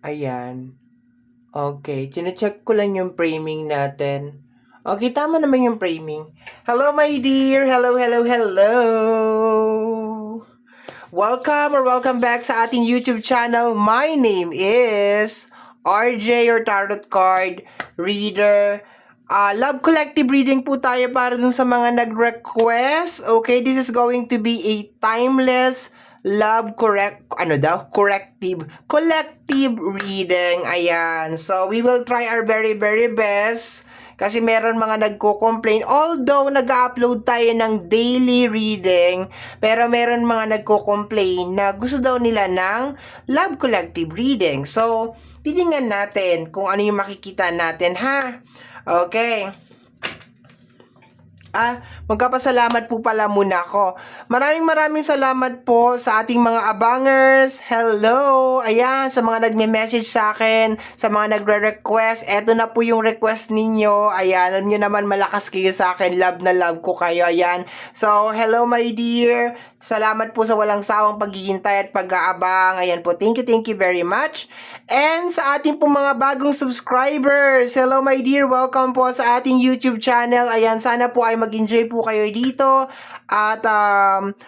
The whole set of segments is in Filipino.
Ayan. Okay, chine-check ko lang yung framing natin. Okay, tama naman yung framing. Hello, my dear! Hello, hello, hello! Welcome back sa ating YouTube channel. My name is RJ, your Tarot Card Reader. Love Collective reading po tayo para dun sa mga nag-request. Okay, this is going to be a timeless collective reading. Ayan. So, we will try our very, very best. Kasi meron mga nagko-complain. Although, nag-upload tayo ng daily reading, pero meron mga nagko-complain na gusto daw nila ng Love Collective reading. So, titingnan natin kung ano yung makikita natin, ha? Okay. Magkapasalamat po pala muna ako. Maraming salamat po sa ating mga abangers. Hello! Ayan, sa mga nagme-message sa akin, sa mga nagre-request. Eto na po yung request ninyo. Ayan, alam nyo naman malakas kayo sa akin. Love na love ko kayo. Ayan. So, hello my dear. Salamat po sa walang sawang paghihintay at pag-aabang. Ayan po, thank you very much. And sa ating pong mga bagong subscribers, hello my dear, welcome po sa ating YouTube channel. Ayan, sana po ay mag-enjoy po kayo dito at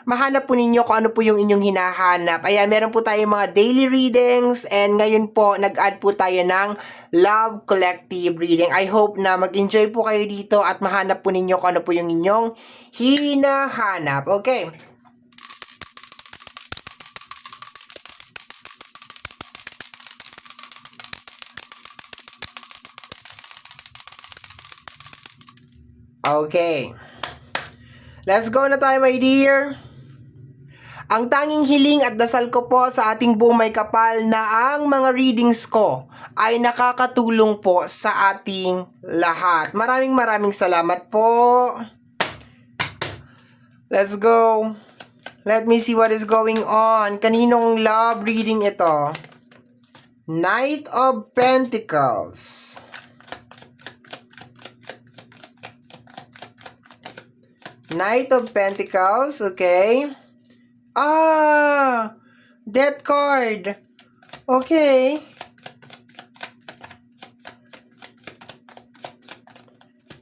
mahanap po ninyo kung ano po yung inyong hinahanap. Ayan, meron po tayong mga daily readings and ngayon po nag-add po tayo ng Love Collective reading. I hope na mag-enjoy po kayo dito at mahanap po ninyo kung ano po yung inyong hinahanap. Okay. Okay. Let's go na tayo, my dear. Ang tanging hiling at dasal ko po sa ating buong may kapal na ang mga readings ko ay nakakatulong po sa ating lahat. Maraming salamat po. Let's go. Let me see what is going on. Kaninong love reading ito? Knight of Pentacles. Knight of Pentacles, okay. Death card. Okay.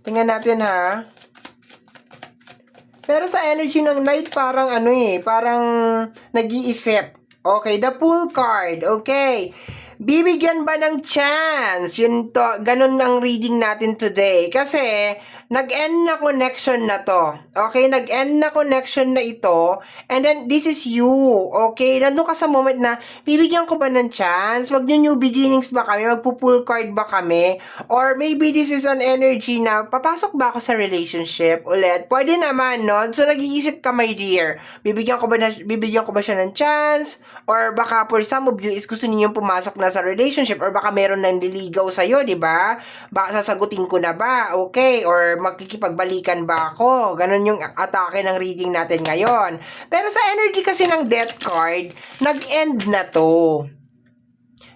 Tingnan natin ha. Pero sa energy ng Knight parang parang nag-iisip. Okay, the Fool card. Okay. Bibigyan ba ng chance? Ganun ang reading natin today. Kasi nag-end na connection na to. Okay, nag-end na connection na ito. And then, this is you. Okay, nandun ka sa moment na, bibigyan ko ba ng chance? Mag-new beginnings ba kami? Magpo-pull card ba kami? Or maybe this is an energy na, papasok ba ako sa relationship ulit? Pwede naman, no? So, nag-iisip ka, my dear. Bibigyan ko ba siya ng chance? Or baka for some of you is gusto ninyong pumasok na sa relationship or baka meron nang liligaw sa'yo, di ba? Baka sasagutin ko na ba? Okay, or magkikipagbalikan ba ako? Ganon yung atake ng reading natin ngayon. Pero sa energy kasi ng death card, nag-end na to.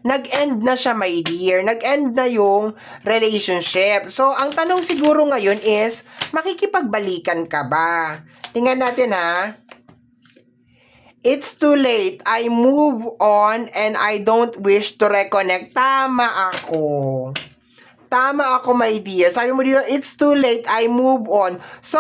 Nag-end na siya, my dear. Nag-end na yung relationship. So, ang tanong siguro ngayon is, makikipagbalikan ka ba? Tingnan natin ha. It's too late. I move on and I don't wish to reconnect. Tama ako, my dear. Sabi mo dito, it's too late. I move on. So,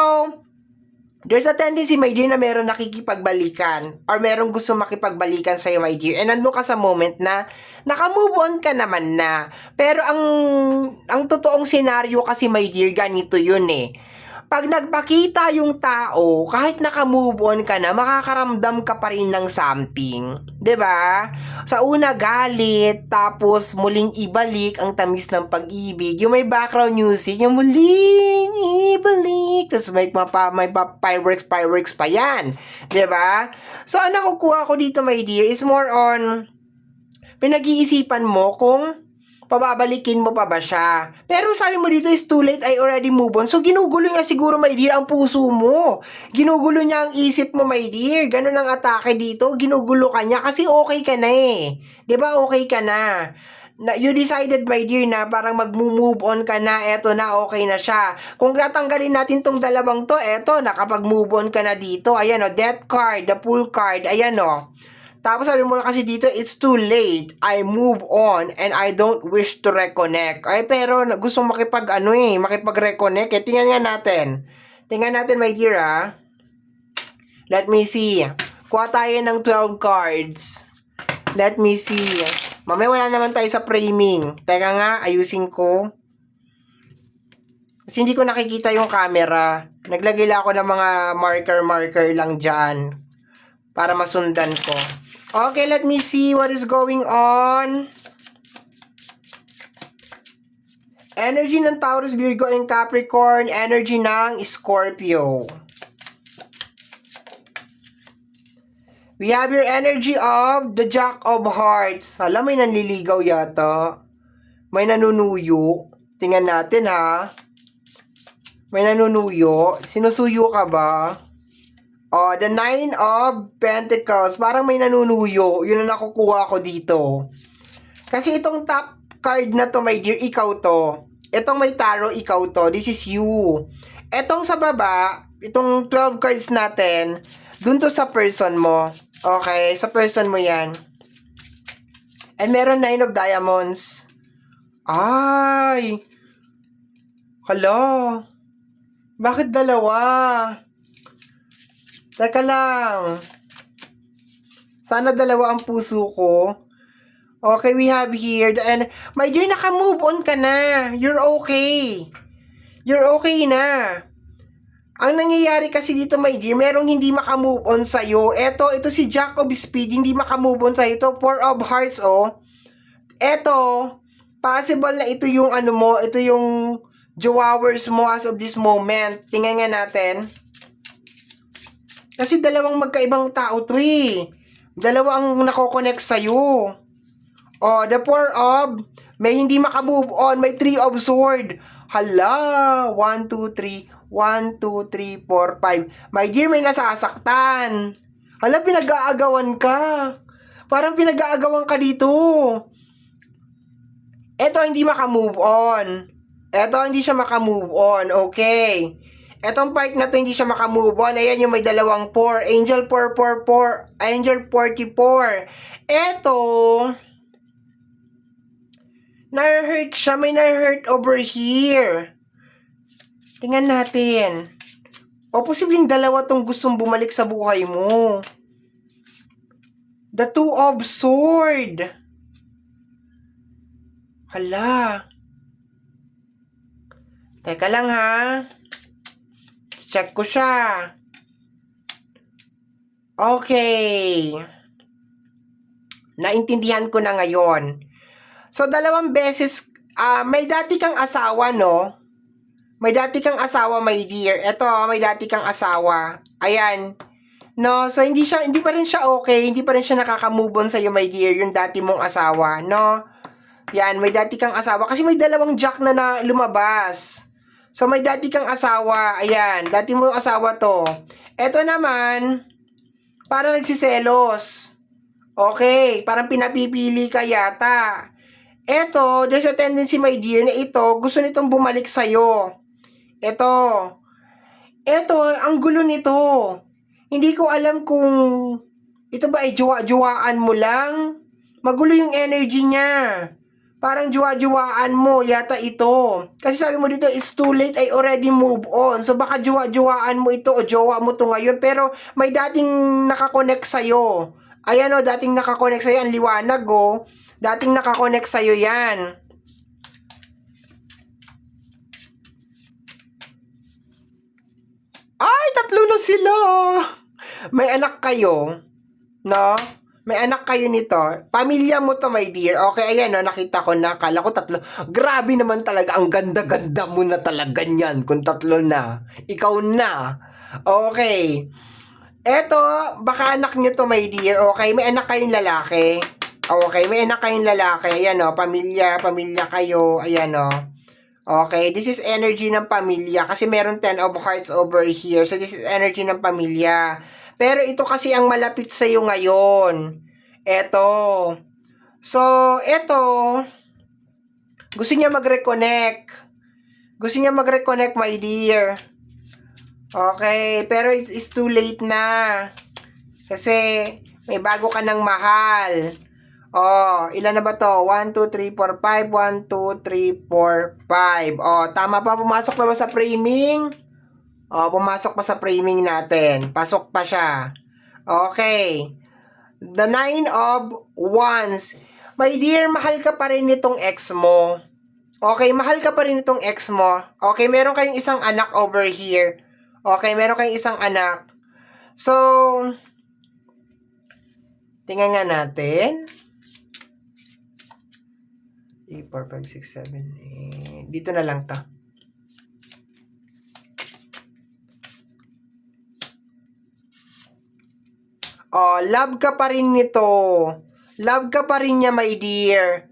there's a tendency, my dear, na meron nakikipagbalikan or meron gusto makipagbalikan sa'yo, my dear. And nandun ka sa moment na naka-move on ka naman na. Pero ang totoong senaryo kasi, my dear, ganito yun eh. Pag nagpakita yung tao, kahit naka-move on ka na, makakaramdam ka pa rin ng something. 'Di ba? Sa una galit, tapos muling ibalik ang tamis ng pag-ibig. Yung may background music, yung muling ibalik. Tapos may fireworks pa yan. 'Di ba? So, ang nakukuha ko dito, my dear, is more on pinag-iisipan mo kung pababalikin mo pa ba siya. Pero sabi mo dito is too late, I already move on. So, ginugulo niya siguro, my dear, ang puso mo. Ginugulo niya ang isip mo, my dear. Ganun ang atake dito. Ginugulo ka niya kasi okay ka na eh. 'Di ba okay ka na? You decided, my dear, na parang mag-move on ka na, eto na, okay na siya. Kung tatanggalin natin tong dalawang to, eto, nakapag-move on ka na dito. Ayan o, death card, the Fool card, ayan o. Tapos sabi mo kasi dito, it's too late. I move on and I don't wish to reconnect. Ay, pero gusto makipag-reconnect eh. Tingnan nga natin. Tingnan natin, my dear, ha. Let me see. Kuha tayo ng 12 cards. Let me see. Mamaya wala naman tayo sa framing. Teka nga, ayusin ko. Kasi hindi ko nakikita yung camera. Naglagay lang ako ng mga marker lang dyan. Para masundan ko. Okay, let me see what is going on. Energy ng Taurus, Virgo, and Capricorn. Energy ng Scorpio. We have your energy of the Jack of Hearts. Alam, may nanliligaw yata. May nanunuyo. Tingnan natin, ha. May nanunuyo. Sinusuyo ka ba? Oh, the Nine of Pentacles. Parang may nanunuyo. Yun ang nakukuha ko dito. Kasi itong top card na to, my dear, ikaw to. Itong may tarot, ikaw to. This is you. Itong sa baba, itong 12 cards natin, dun to sa person mo. Okay, sa person mo yan. And meron 9 of Diamonds. Ay! Hala! Bakit dalawa? Teka lang. Sana dalawa ang puso ko. Okay, we have here. And, my dear, naka-move on ka na. You're okay. You're okay na. Ang nangyayari kasi dito, my dear, merong hindi maka-move on sa'yo. Ito si Jack of Speed, hindi maka-move on sa'yo. Ito, Four of Hearts, oh. Ito, possible na ito yung ano mo, ito yung jowawers mo as of this moment. Tingnan nga natin. Kasi dalawang magkaibang tao to eh. Dalawa ang nako-connect sa'yo. Oh, the Four of, may hindi maka-move on, may Three of Sword. Hala, 1, 2, 3, 1, 2, 3, 4, 5. My dear, may nasasaktan. Hala, pinag-aagawan ka. Parang pinag-aagawan ka dito. Eto, hindi maka-move on. Eto, hindi siya maka-move on. Okay. Etong part na to, hindi siya maka-move on. Ayan yung may dalawang 4. Angel 444. Angel 44. Eto, na-hurt siya. May na-hurt over here. Tingnan natin. O posibleng dalawa tong gustong bumalik sa buhay mo. The Two of Sword. Hala. Teka lang, ha. Check ko siya. Okay. Naintindihan ko na ngayon. So, dalawang beses, may dati kang asawa, no? May dati kang asawa, my dear. Ito, may dati kang asawa. Ayan. No, so hindi pa rin siya okay. Hindi pa rin siya nakaka-move on sa'yo, my dear. Yung dati mong asawa, no? Yan, may dati kang asawa. Kasi may dalawang Jack na lumabas. So, may dati kang asawa. Ayan, dati mong asawa to. Ito naman, parang nagsiselos. Okay, parang pinapipili ka yata. Ito, there's a tendency, my dear, na ito, gusto nitong bumalik sa'yo. Ito, ang gulo nito. Hindi ko alam kung ito ba ay juwa-juwaan mo lang. Magulo yung energy niya. Parang juwa-juwaan mo yata ito. Kasi sabi mo dito, it's too late, I already move on. So baka juwa-juwaan mo ito o jowa mo to ngayon. Pero may dating nakakonect sa'yo. Ayan o, dating nakakonect sa'yo. Ang liwanag o. Dating nakakonect sa'yo yan. Ay, tatlo na sila. May anak kayo. No? May anak kayo nito. Pamilya mo to, my dear. Okay, ayan, no, nakita ko na. Kala ko tatlo. Grabe naman talaga. Ang ganda-ganda mo na talaga niyan. Kung tatlo na. Ikaw na. Okay. Eto, baka anak niyo to, my dear. Okay, may anak kayong lalaki. Okay, may anak kayong lalaki. Ayan, no, pamilya kayo. Ayan, no. Okay, this is energy ng pamilya. Kasi meron 10 of Hearts over here. So, this is energy ng pamilya. Pero ito kasi ang malapit sa iyo ngayon. Eto. So, eto. Gusto niya mag-reconnect. Gusto niya mag-reconnect, my dear. Okay, pero it's too late na. Kasi, May bago ka ng mahal. Oh, ilan na ba to? 1, 2, 3, 4, 5. 1, 2, 3, 4, 5. Oh, tama pa. Pumasok na ba sa framing? Oh, pumasok pa sa framing natin. Pasok pa siya. Okay. The 9 of Wands. My dear, mahal ka pa rin nitong ex mo. Okay, mahal ka pa rin nitong ex mo. Okay, meron kayong isang anak over here. Okay, meron kayong isang anak. So, tingnan nga natin. 3, 4, 5, 6, 7, 8. Dito na lang to. Oh, love ka pa rin nito. Love ka pa rin niya, my dear.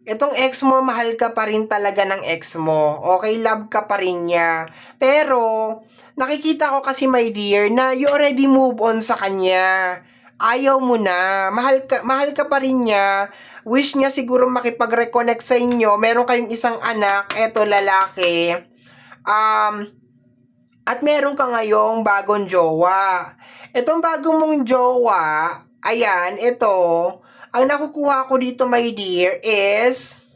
Itong ex mo, mahal ka pa rin talaga ng ex mo. Okay, love ka pa rin niya. Pero, nakikita ko kasi, my dear, na you already move on sa kanya. Ayaw mo na. Mahal ka pa rin niya. Wish niya siguro makipag-reconnect sa inyo. Meron kayong isang anak, eto lalaki. At meron ka ngayong bagong jowa. Itong bagong mong jowa, ayan, ito, ang nakukuha ko dito, my dear, is,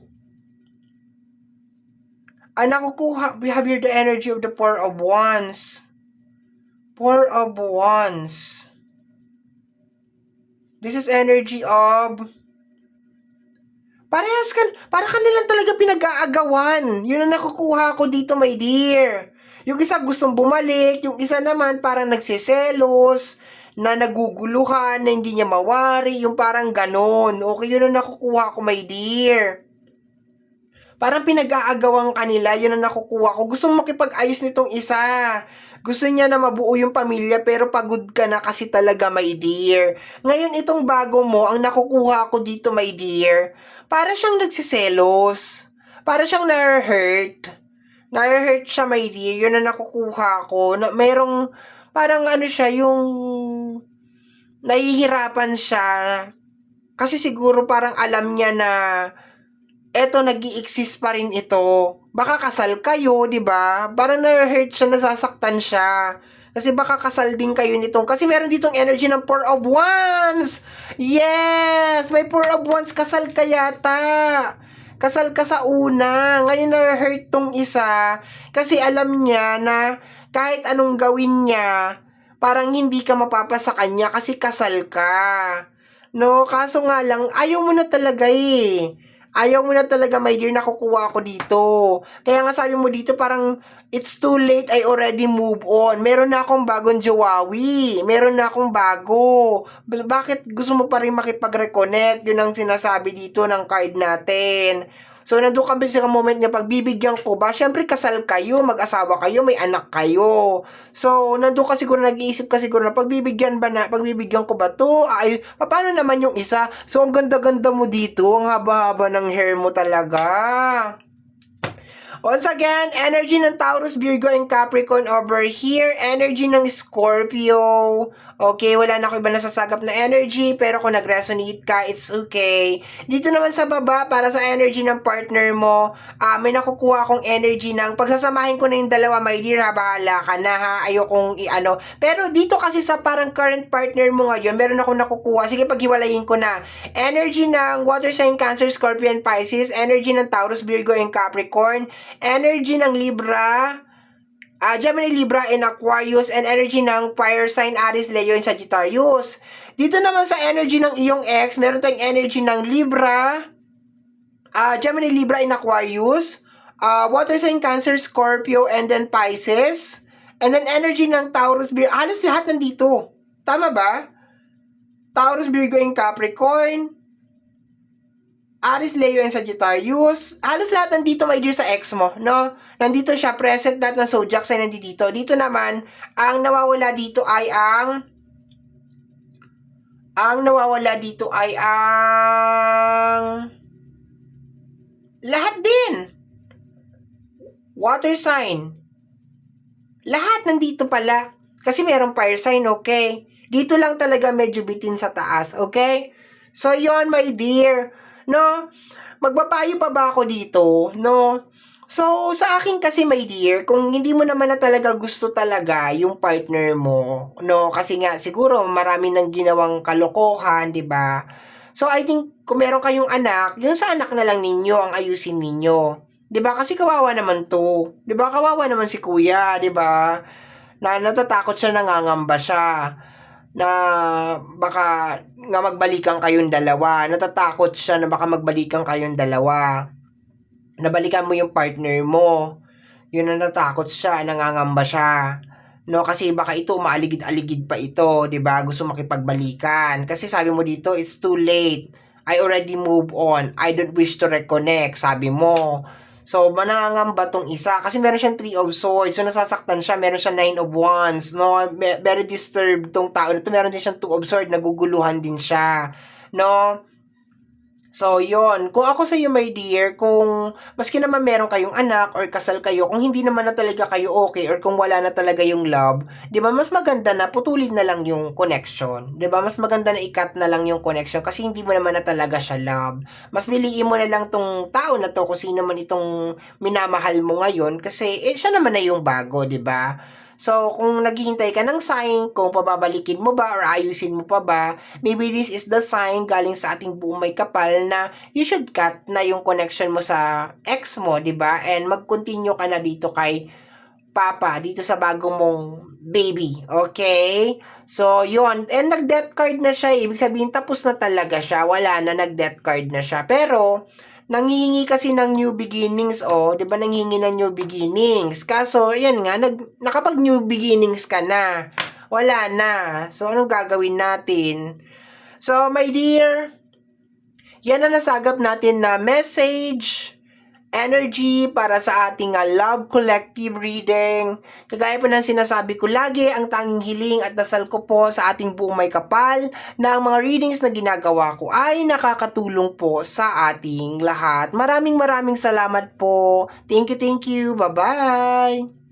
we have here the energy of the Four of Wands. Four of Wands. This is energy of, para kanilang talaga pinag-aagawan. Yun ang nakukuha ko dito, my dear. Yung isa gustong bumalik, yung isa naman parang nagsiselos, na naguguluhan, na hindi niya mawari, yung parang ganon. Okay, yun ang nakukuha ko, my dear. Parang pinag-aagawan kanila, yun ang nakukuha ko. Gustong makipag-ayos nitong isa. Gusto niya na mabuo yung pamilya, pero pagod ka na kasi talaga, my dear. Ngayon, itong bago mo, ang nakukuha ko dito, my dear, para siyang nagsiselos. Para siyang na-hurt. Na-hurt siya, my dear. Yun ang nakukuha ko. Merong, parang ano siya, yung nahihirapan siya. Kasi siguro parang alam niya na eto, nag-i-exist pa rin ito. Baka kasal kayo, di ba? Parang na-hurt siya, nasasaktan siya. Kasi baka kasal din kayo nitong, kasi meron ditong energy ng Four of Wands. Yes! May Four of Wands, kasal ka yata. Kasal ka sa una. Ngayon na-hurt tong isa. Kasi alam niya na kahit anong gawin niya, parang hindi ka mapapasa kanya kasi kasal ka. No, kaso nga lang, ayaw mo na talaga eh. Ayaw mo na talaga, my dear, nakukuha ko dito. Kaya nga sabi mo dito, parang, it's too late, I already move on. Meron na akong bagong jowawi. Meron na akong bago. Bakit gusto mo pa rin makipag-reconnect? Yun ang sinasabi dito ng card natin. So, nandun kami sa moment niya, pagbibigyan ko ba? Siyempre, kasal kayo, mag-asawa kayo, may anak kayo. So, nandun ka siguro, nag-iisip ka siguro na pagbibigyan ko ba to? Ay, paano naman yung isa? So, ang ganda-ganda mo dito, ang haba-haba ng hair mo talaga. Once again, energy ng Taurus, Virgo, and Capricorn over here. Energy ng Scorpio. Okay, wala na ako iba nasasagap na energy, pero kung nag-resonate ka, it's okay. Dito naman sa baba, para sa energy ng partner mo, may nakukuha akong energy ng, pagsasamahin ko na yung dalawa, my dear, bahala ka na ha, ayokong i-ano. Pero dito kasi sa parang current partner mo ngayon, meron akong nakukuha, sige paghiwalayin ko na. Energy ng Water Sign, Cancer, Scorpio, and Pisces, energy ng Taurus, Virgo, and Capricorn, energy ng Libra, Gemini, Libra, and Aquarius, and energy ng fire sign, Aries, Leo, and Sagittarius. Dito naman sa energy ng iyong ex, meron tayong energy ng Libra, Gemini, Libra, and Aquarius, water sign, Cancer, Scorpio, and then Pisces, and then energy ng Taurus, Virgo, halos lahat nandito. Tama ba? Taurus, Virgo, and Capricorn, Aries, Leo, and Sagittarius. Halos lahat nandito, my dear, sa ex mo, no? Nandito siya, present, lahat ng zodiac sign nandito. Dito naman, ang nawawala dito ay lahat din. Water sign. Lahat nandito pala. Kasi merong fire sign, okay? Dito lang talaga medyo bitin sa taas, okay? So, yon, my dear. No, magpapayo pa ba ako dito? No, So, sa akin kasi my dear, kung hindi mo naman na talaga gusto talaga yung partner mo, no, kasi nga siguro marami nang ginawang kalokohan, 'di ba? So, I think kung meron kayong anak, yung sa anak na lang ninyo ang ayusin ninyo. 'Di ba? Kasi kawawa naman 'to. 'Di ba? Kawawa naman si kuya, 'di ba? Na natatakot siya, nangangamba siya na baka nga magbalikan kayong dalawa. Natatakot siya na baka magbalikan kayong dalawa. Nabalikan mo yung partner mo. Yun ang natakot siya, nangangamba siya. No, kasi baka ito maaligid-aligid pa ito, 'di ba? Gusto makipagbalikan. Kasi sabi mo dito, it's too late. I already move on. I don't wish to reconnect, sabi mo. So, manangangamba tong isa kasi meron siyang Three of Swords. So, nasasaktan siya. Meron siyang Nine of Wands. No, very disturbed tong tao na to. Meron din siyang Two of Swords. Naguguluhan din siya. No, so, yon. Kung ako sa iyo, my dear, kung maski naman meron kayong anak or kasal kayo, kung hindi naman na talaga kayo okay or kung wala na talaga yung love, 'di ba? Mas maganda na putulin na lang yung connection. 'Di ba? Mas maganda na i-cut na lang yung connection kasi hindi mo naman na talaga siya love. Mas piliin mo na lang tong tao na to kung sino man itong minamahal mo ngayon kasi siya naman na yung bago, 'di ba? So, kung naghihintay ka ng sign, kung pababalikin mo ba or ayusin mo pa ba, maybe this is the sign galing sa ating buong may kapal na you should cut na yung connection mo sa ex mo, 'di ba? And mag-continue ka na dito kay Papa, dito sa bagong mong baby. Okay? So, yon. And nag-death card na siya. Ibig sabihin, tapos na talaga siya. Wala na, nag-death card na siya. Pero, nanghihingi kasi ng new beginnings, oh. 'Di ba nanghihingi ng new beginnings? Kaso, yan nga, nakapag new beginnings ka na. Wala na. So, anong gagawin natin? So, my dear, yan ang nasagap natin na message, energy para sa ating love collective reading. Kagaya po ng sinasabi ko lagi, ang tanging hiling at dasal ko po sa ating buong may kapal na ang mga readings na ginagawa ko ay nakakatulong po sa ating lahat. Maraming salamat po. Thank you. Bye-bye!